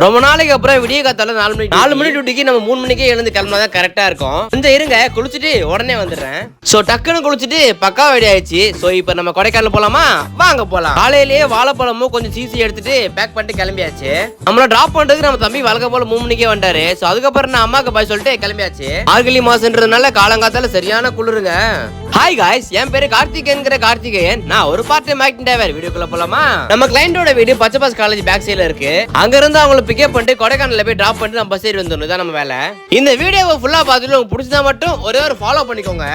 ரொம்ப நாளைக்கு அப்புறம் விடிய காத்தால 4 மணி டியூட்டிக்கு நம்ம 3 மணிக்கே எழுந்து கிளம்பினாதான் கரெக்டா இருக்கும். கொஞ்சம் இருங்க, குளிச்சுட்டு உடனே வந்துடுறேன். சோ டக்குன்னு குளிச்சுட்டு பக்கா ரெடி ஆயிடுச்சு. சோ இப்ப நம்ம கொடைக்கானல் போலாமா? வாங்க போலாம். காலையிலேயே வாழைப்பழமும் கொஞ்சம் சீசி எடுத்துட்டு பேக் பண்ணிட்டு கிளம்பியாச்சு. நம்மள டிராப் பண்றதுக்கு நம்ம தம்பி வழக்கம் போல 3 மணிக்கே வந்தாரு. சோ அதுக்கப்புறம் நான் அம்மாக்கு பாய் சொல்லிட்டு கிளம்பியாச்சு. மார்கழி மாசம்ன்றதுனால காலங்காத்தால சரியான குளிருங்க. ஹாய் காய்ஸ், என் பேரு கார்த்திகேயன். நான் ஒரு பார்ட் டைம் ஆக்டிங் டிரைவர். வீடியோக்குள்ள போலாமா? நம்ம கிளைண்டோட வீடு பச்சைபாஸ் காலேஜ் பேக் சைடுல இருக்கு. அங்க இருந்து அவங்களை பிக்கப் பண்ணிட்டு கொடைக்கானல்ல போய் டிராப் பண்ணிட்டு நம்ம பஸ் ஏறி வந்துடணும். இதான் நம்ம வேலை. இந்த வீடியோவை ஃபுல்லா பார்த்துட்டு உங்களுக்கு பிடிச்சதா மட்டும் ஒரே ஒரு ஃபாலோ பண்ணிக்கோங்க.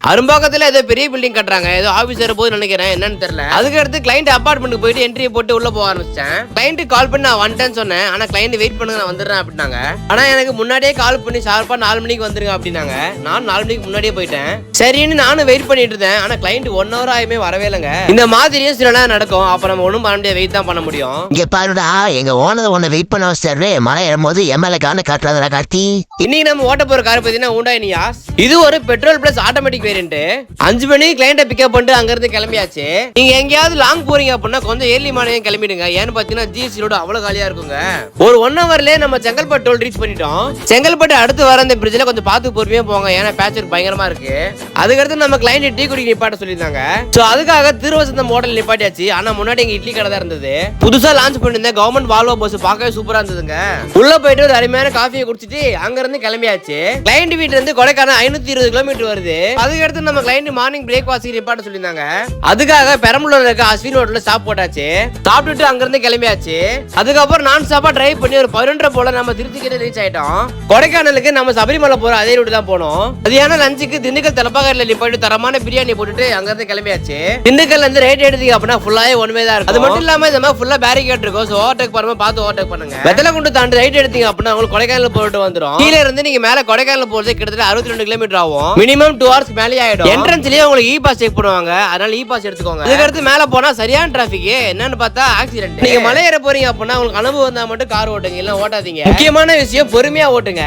அரும்பாக்கத்துல ஏதோ பெரிய பில்டிங் கட்டுறாங்க, ஏதோ ஆபீஸ் ஏற போது நினைக்கிறேன், என்னன்னு தெரியல. அதுக்கு அடுத்து கிளைண்ட் அபார்ட்மெண்ட்டுக்கு போயிட்டு என்ட்ரி போட்டு உள்ள போக ஆரம்பிச்சேன். கிளைண்ட் கால் பண்ணி நான் வந்துட்டேன்னு சொன்னேன். ஆனா கிளைண்ட் வெயிட் பண்ணுங்க, நான் வந்துடுறேன் அப்படின்னாங்க. ஆனா எனக்கு முன்னாடியே கால் பண்ணி ஷார்ப்பா 4 மணிக்கு வந்துருங்க அப்படின்னாங்க. நான் 4 மணிக்கு முன்னாடியே போயிட்டேன். சரின்னு நானும் வெயிட் பண்ணிட்டு இருந்தேன். ஆனா கிளைண்ட் 1 hour ஆயுமே வரவே இல்லைங்க. இந்த மாதிரியும் சில நேரம் நடக்கும். அப்ப நம்ம ஒண்ணும் பண்ண முடியாது, வெயிட் தான் பண்ண முடியும். இங்க பாருடா, எங்க ஓனர் உன்னை வெயிட் பண்ண வச்சாரு. மழை ஏறும்போது எம்எல்ஏ கான காட்டுறதா கார்த்தி. இன்னைக்கு நம்ம ஓட்ட போற கார் பார்த்தீங்கன்னா ஹூண்டாய் நியாஸ். இது ஒரு பெட்ரோல் பிளஸ் ஆட்டோமேட்டிக் வேரியன்ட். 5 மணிக்கு கிளைண்ட பிக்கப் பண்ணிட்டு அங்க இருந்து கிளம்பியாச்சு. நீங்க எங்கேயாவது லாங் போறீங்க அப்படின்னா கொஞ்சம் ஏர்லி மார்னிங் கிளம்பிடுங்க. ஏன்னு பாத்தீங்கன்னா ஜிஎஸ்டி ரோடு அவ்வளவு காலியா இருக்குங்க. ஒரு 1 hourலயே நம்ம செங்கல்பட்டு டோல் ரீச் பண்ணிட்டோம். செங்கல்பட்டு அடுத்து வர அந்த பிரிட்ஜ்ல கொஞ்சம் பார்த்து பொறுமையா போங்க, ஏன்னா பேச்சர் பயங்கரமா இருக்கு. அதுக்கடுத்து நம்ம கிளைண்ட் டீ குடி நிப்பாட்ட சொல்லியிருந்தாங்க. சோ அதுக்காக திருவசந்த மாடல் நிப்பாட்டியாச்சு. ஆனா முன்னாடி எங்க இட்லி கடை தான் இருந்தது. புதுசா லான்ச் பண்ணிருந்த கவர்மெண்ட் வால்வோ பஸ் பார்க்கவே சூப்பரா இருந்ததுங்க. உள்ள போயிட்டு ஒரு அருமையான காஃபியை குடிச்சிட்டு அங்க இருந்து கிளம்பியாச்சு. கிளைண்ட் வீட்டுல இருந்து கொடைக்கானல் 520 கிலோமீட்டர் வருது. அதுக்கடுத்து நம்ம கிளைண்ட் மார்னிங் பிரேக்ஃபாஸ்ட் நிப்பாட்ட சொல்லியிருந்தாங்க. அதுக்காக பெரம்பலூர்ல இருக்க அஸ்வின் ஹோட்டல்ல ஸ்டாப் போட்டாச்சு. சாப்பிட்டுட்டு அங்க இருந்து கிளம்பியாச்சு. அதுக்கப்புறம் நான் ஸ்டாப்பா டிரைவ் பண்ணி ஒரு 11:30 போல நம்ம திருச்சிக்கிட்ட ரீச் ஆயிட்டோம். கொடைக்கானலுக்கு நம்ம சபரிமலை போற அதே ரூட் தான் போனோம். மதியான லஞ்சுக்கு திண்டுக்கல் தலப்பாக்கரையில நிப்பாட்டி தரமான பிரியாணி போட்டுட்டு அங்க இருந்து கிளம்பியாச்சு. திண்டுக்கல்ல இருந்து ரைட் எடுத்தீங்க அப்படின்னா ஃபுல்லாவே ஒன்வே தான் இருக்கும். அது மட்டும் இல்லாம இந்த மாதிரி ஃபுல்லா பேரிகேட் இருக்கும். சோ ஓவர்டேக் பண்ணும்போது பார்த்து ஓவர்டேக் பண்ணுங்க. வெத்தலைக்குண்டு தாண்டி ரைட் எடுத்தீங்க அப்படின்னா உங்களுக்கு கொடைக்கானல் போயிட்டு வந்துரும். கீழ இருந்து நீங்க மேல கொடைக்கானல் போறது கிட்டத்தட்ட 62 கிலோமீட்டர் ஆகும். மினிமம் 2 hours மேலே ஆயிடும். என்ட்ரன்ஸ்லயே உங்களுக்கு இ பாஸ் செக் பண்ணுவாங்க, அதனால இ பாஸ் எடுத்துக்கோங்க. அதுக்கு அடுத்து மேல போனா சரியான டிராபிக். என்னன்னு பார்த்தா ஆக்சிடென்ட். நீங்க மலை ஏற போறீங்க அப்படின்னா உங்களுக்கு அனுபவம் வந்தா மட்டும் கார் ஓட்டுங்க, இல்ல ஓட்டாதீங்க. முக்கியமான விஷயம் பொறுமையா ஓட்டுங்க.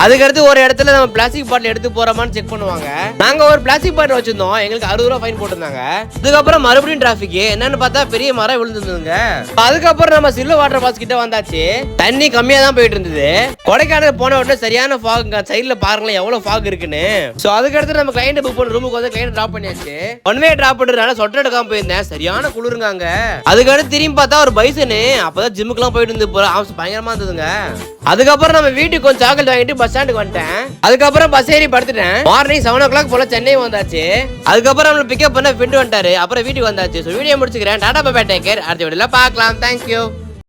அதுக்கு அடுத்து ஒரு இடத்துல நம்ம பிளாஸ்டிக் பாட்டில் எடுத்து போறோமான்னு செக் பண்ணுவாங்க. நாங்க ஒரு பிளாஸ்டிக் பாட்டில் வச்சிருந்தோம், எங்களுக்கு 60 ரூபாய் ஃபைன் போட்டிருந்தாங்க. அதுக்கப்புறம் மறுபடியும் டிராபிக். என்னன்னு பார்த்தா பெரிய மரம் விழுந்துருந்துங்க. அதுக்கப்புறம் நம்ம சில்வர் வாட்டர் பாஸ் கிட்ட வந்தாச்சு. தண்ணி கம்மியா தான் போயிட்டு இருந்தது. கொடைக்கானல் போன உடனே சரியான ஃபாக். சைடுல பாருங்களேன் எவ்வளவு ஃபாக் இருக்குன்னு. சோ அதுக்கு அடுத்து நம்ம கிளைண்ட் புக் பண்ண ரூமுக்கு வந்து கிளைண்ட் டிராப் பண்ணியாச்சு. ஒன் வே டிராப் பண்றதுனால சொட்டர் எடுக்காம போயிருந்தேன். சரியான குளிருங்க அங்க. அதுக்கடுத்து திரும்பி பார்த்தா ஒரு பைசனு. அப்பதான் ஜிம்முக்கு எல்லாம் போயிட்டு இருந்து பயங்கரமா இருந்ததுங்க. அதுக்கப்புறம் நம்ம வீட்டுக்கு கொஞ்சம் சாக்லேட் வாங்கிட்டு பஸ் ஸ்டாண்டுக்கு வந்துட்டேன். அதுக்கப்புறம் பஸ் ஏறி படுத்துட்டேன். மார்னிங் 7 o'clock போல சென்னை வந்தாச்சு. அதுக்கப்புறம் நம்மள பிக்கப் பண்ண ஃப்ரெண்ட் வந்துட்டாரு. அப்புறம் வீட்டுக்கு வந்தாச்சு. வீடியோ முடிச்சுக்கிறேன். Tata bye bye, take care. அடுத்த வீடியோல பார்க்கலாம். தேங்க்யூ.